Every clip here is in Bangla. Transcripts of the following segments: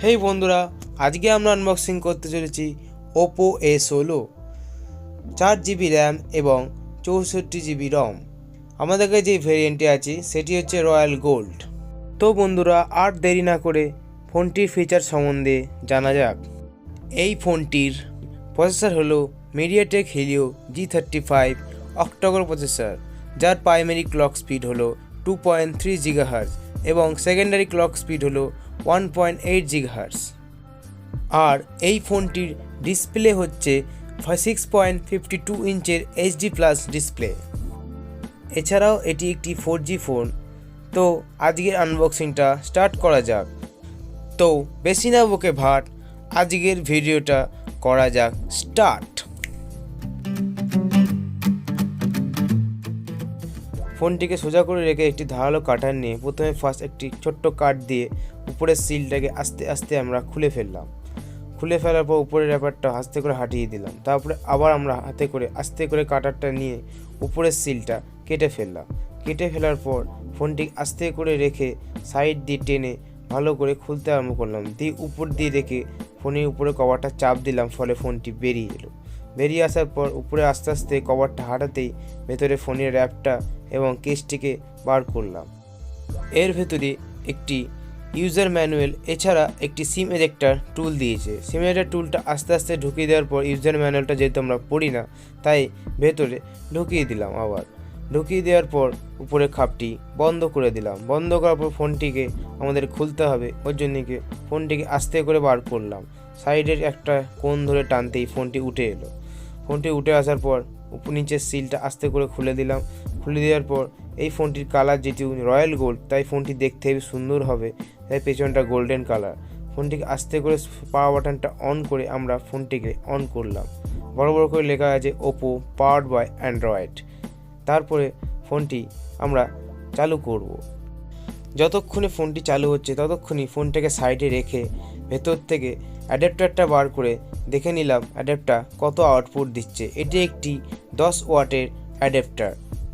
হেই বন্ধুরা, আজকে আমরা আনবক্সিং করতে চলেছি OPPO A16 4GB র্যাম এবং 64GB রম। আমাদের কাছে যে ভেরিয়েন্টটি আছে সেটি হচ্ছে রয়্যাল গোল্ড। তো বন্ধুরা, আর দেরি না করে ফোনটির ফিচার সম্বন্ধে জানা যাক। এই ফোনটির প্রসেসর হলো MediaTek Helio G35 octa-core processor, যার প্রাইমারি ক্লক স্পিড হলো 2.3 GHz এবং সেকেন্ডারি ক্লক স্পিড হলো 1.8 GHz। আর এই ফোনটির ডিসপ্লে হচ্ছে 6.52 ইঞ্চের HD+ ডিসপ্লে। এছাড়াও এটি একটি 4G ফোন। তো আজকের আনবক্সিংটা স্টার্ট করা যাক। তো বেশি না বকে ভাট, আজকের ভিডিওটা করা যাক স্টার্ট। ফোনটিকে সোজা করে রেখে একটি ধারালো কাটার নিয়ে প্রথমে একটি ছোট্ট কাট দিয়ে উপরের সিলটাকে আস্তে আস্তে আমরা খুলে ফেললাম। খুলে ফেলার পর উপরের র্যাপারটা আস্তে করে হাঁটিয়ে দিলাম। তারপরে আবার আমরা হাতে করে আস্তে করে কাটারটা নিয়ে উপরের সিলটা কেটে ফেললাম। কেটে ফেলার পর ফোনটি আস্তে করে রেখে সাইড দিয়ে টেনে ভালো করে খুলতে আরম্ভ করলাম। দিয়ে উপর দিয়ে রেখে ফোনের উপরে কভারটা চাপ দিলাম, ফলে ফোনটি বেরিয়ে এলো। বেরিয়ে আসার পর উপরে আস্তে আস্তে কভারটা হাঁটাতেই ভেতরে ফোনের র্যাপটা এবং কেসটিকে বার করলাম। এর ভেতরে একটি ইউজার ম্যানুয়াল এছাড়া একটি সিম এজেক্টর টুল দিয়েছে। সিম এজেক্টর টুলটা আস্তে আস্তে ঢুকিয়ে দেওয়ার পর ইউজার ম্যানুয়ালটা যেহেতু আমরা পড়ি না, তাই ভেতরে ঢুকিয়ে দিলাম। আবার ঢুকিয়ে দেওয়ার পর উপরে খাপটি বন্ধ করে দিলাম। বন্ধ করার পর ফোনটিকে আমাদের খুলতে হবে, ওর জন্য ফোনটিকে আস্তে করে বার করলাম। সাইডের একটা কোণ ধরে টানতেই ফোনটি উঠে এলো। ফোনটি উঠে আসার পর নিচের সিলটা আস্তে করে খুলে দিলাম। খুলে দেওয়ার পর এই ফোনটির কালার যেহেতু রয়্যাল গোল্ড, তাই ফোনটি দেখতে হেবি সুন্দর হবে, তাই পেছনটা গোল্ডেন কালার। ফোনটিকে আস্তে করে পাওয়ার বাটনটা অন করে আমরা ফোনটিকে অন করলাম। বড় বড় করে লেখা আছে OPPO পাওয়ার্ড বাই অ্যান্ড্রয়েড। তারপরে ফোনটি আমরা চালু করব। যতক্ষণে ফোনটি চালু হচ্ছে ততক্ষণই ফোনটাকে সাইডে রেখে ভেতর থেকে অ্যাডাপ্টারটা বার করে দেখে নিলাম অ্যাডাপ্টার কত আউটপুট দিচ্ছে। এটি একটি 10 ওয়াটের অ্যাডাপ্টার,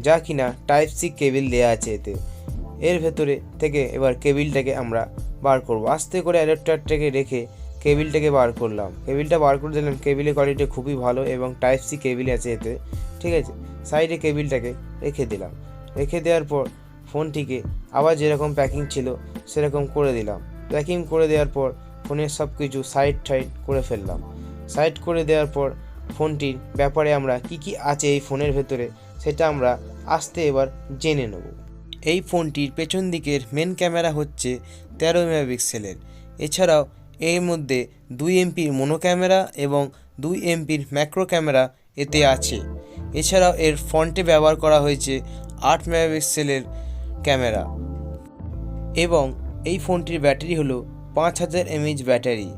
যা কিনা টাইপ সি কেবিল দেওয়া আছে এতে। এর ভেতরে থেকে এবার কেবিলটাকে আমরা বার করব। আস্তে করে অ্যাডাপ্টারটাকে রেখে কেবিলটাকে বার করলাম। কেবিলটা বার করে দিলাম। কেবিলের কোয়ালিটি খুবই ভালো এবং টাইপ সি কেবিল আছে এতে, ঠিক আছে। সাইডে কেবিলটাকে রেখে দিলাম। রেখে দেওয়ার পর ফোনটিকে আবার যেরকম প্যাকিং ছিল সেরকম করে দিলাম। প্যাকিং করে দেওয়ার পর ফোনের সব কিছু সাইড করে ফেললাম। সাইড করে দেওয়ার পর ফোনটির ব্যাপারে আমরা কি আছে এই ফোনের ভেতরে সেটা আমরা আস্তে এবার জেনে নেব। এই ফোনটির পেছন দিকের মেন ক্যামেরা হচ্ছে 13 মেগাপিক্সেলের। এছাড়াও এর মধ্যে 2 এমপির মোনো ক্যামেরা এবং 2 এমপির ম্যাক্রো ক্যামেরা এতে আছে। এছাড়াও এর ফ্রন্টে ব্যবহার করা হয়েছে 8 মেগাপিক্সেলের ক্যামেরা এবং এই ফোনটির ব্যাটারি হলো 5000 mAh ব্যাটারি।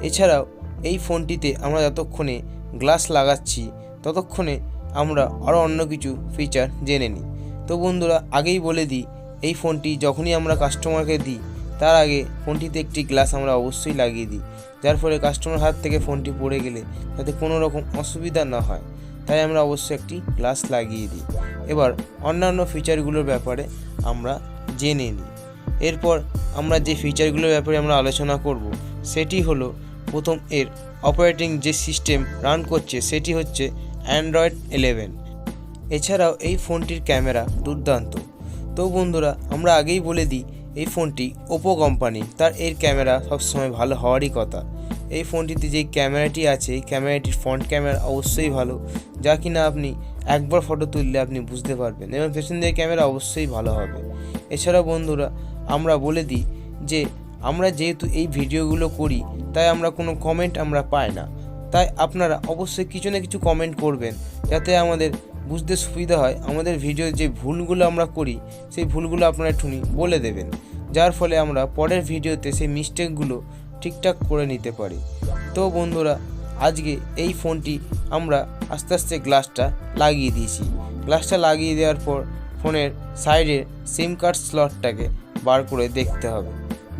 এছাড়াও এই ফোনটিতে আমরা যতক্ষণে গ্লাস লাগাচ্ছি ততক্ষণে আমরা আরও অন্য কিছু ফিচার জেনে নিই। তো বন্ধুরা, আগেই বলে দিই, এই ফোনটি যখনই আমরা কাস্টমারকে দিই তার আগে ফোনটিতে একটি গ্লাস আমরা অবশ্যই লাগিয়ে দিই, যার ফলে কাস্টমার হাত থেকে ফোনটি পড়ে গেলে যাতে কোনো রকম অসুবিধা না হয়, তাই আমরা অবশ্যই একটি গ্লাস লাগিয়ে দিই। এবার অন্যান্য ফিচারগুলোর ব্যাপারে আমরা জেনে নিই। এরপর আমরা যে ফিচারগুলোর ব্যাপারে আমরা আলোচনা করব সেটি হলো, প্রথম এর অপারেটিং যে সিস্টেম রান করছে সেটি হচ্ছে অ্যান্ড্রয়েড 11। এছাড়াও এই ফোনটির ক্যামেরা দুর্দান্ত। তো বন্ধুরা, আমরা আগেই বলে দিই, এই ফোনটি OPPO কোম্পানি, তার এর ক্যামেরা সবসময় ভালো হওয়ারই কথা। এই ফোনটিতে যেই ক্যামেরাটি আছে এই ক্যামেরাটির ফ্রন্ট ক্যামেরা অবশ্যই ভালো, যা কিনা আপনি একবার ফটো তুললে আপনি বুঝতে পারবেন, এবং পেছন দিকে ক্যামেরা অবশ্যই ভালো হবে। এছাড়াও বন্ধুরা, আমরা বলে দিই যে আমরা যেহেতু এই ভিডিওগুলো করি তাই আমরা কোনো কমেন্ট আমরা পাই না, তাই আপনারা অবশ্যই কিছু না কিছু কমেন্ট করবেন যাতে আমাদের বুঝতে সুবিধা হয়। আমাদের ভিডিওর যে ভুলগুলো আমরা করি সেই ভুলগুলো আপনারা একটুখানি বলে দেবেন, যার ফলে আমরা পরের ভিডিওতে সেই মিস্টেকগুলো ঠিকঠাক করে নিতে পারি। তো বন্ধুরা, আজকে এই ফোনটি আমরা আস্তে আস্তে গ্লাসটা লাগিয়ে দিয়েছি। গ্লাসটা লাগিয়ে দেওয়ার পর ফোনের সাইডের সিম কার্ড স্লটটাকে বার করে দেখতে হবে।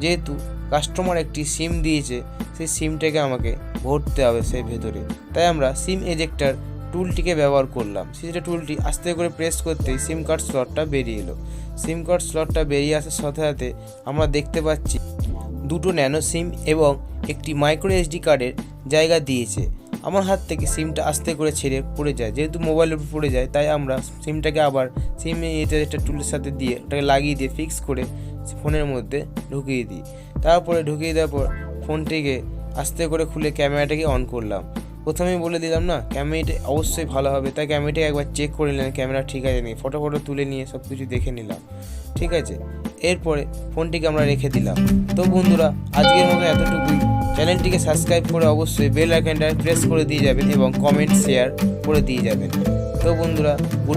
যেহেতু কাস্টমার একটি সিম দিয়েছে, সেই সিমটাকে আমাকে ভরতে হবে সেই ভেতরে, তাই আমরা সিম এজেক্টর টুলটিকে ব্যবহার করলাম। সেটা টুলটি আস্তে করে প্রেস করতেই সিম কার্ড স্লটটা বেরিয়ে এলো। সিম কার্ড স্লটটা বেরিয়ে আসার সাথে সাথে আমরা দেখতে পাচ্ছি দুটো ন্যানো সিম এবং একটি মাইক্রো এসডি কার্ডের জায়গা দিয়েছে। আমার হাত থেকে সিমটা আস্তে করে ছেড়ে পড়ে যায়, যেহেতু মোবাইলের উপর পড়ে যায় তাই আমরা সিমটাকে আবার একটা টুলের সাথে দিয়ে ওটাকে লাগিয়ে দিয়ে ফিক্স করে ফোনের মধ্যে ঢুকিয়ে দিই। তারপরে ঢুকিয়ে দেওয়ার পর ফোনটিকে আস্তে করে খুলে ক্যামেরাটাকে অন করলাম। প্রথমেই বলে দিলাম না, ক্যামেরাটা অবশ্যই ভালো হবে, তাই ক্যামেরাটাকে একবার চেক করে নিলাম ক্যামেরা ঠিক আছে নি, ফটো তুলে নিয়ে সব কিছু দেখে নিলাম, ঠিক আছে। এরপরে ফোনটিকে আমরা রেখে দিলাম। তো বন্ধুরা, আজকের মতো এতটুকুই। চ্যানেলটিকে সাবস্ক্রাইব করে অবশ্যই বেল আইকনটা প্রেস করে দিয়ে যাবেন এবং কমেন্ট শেয়ার করে দিয়ে যাবেন। তো বন্ধুরা, গুড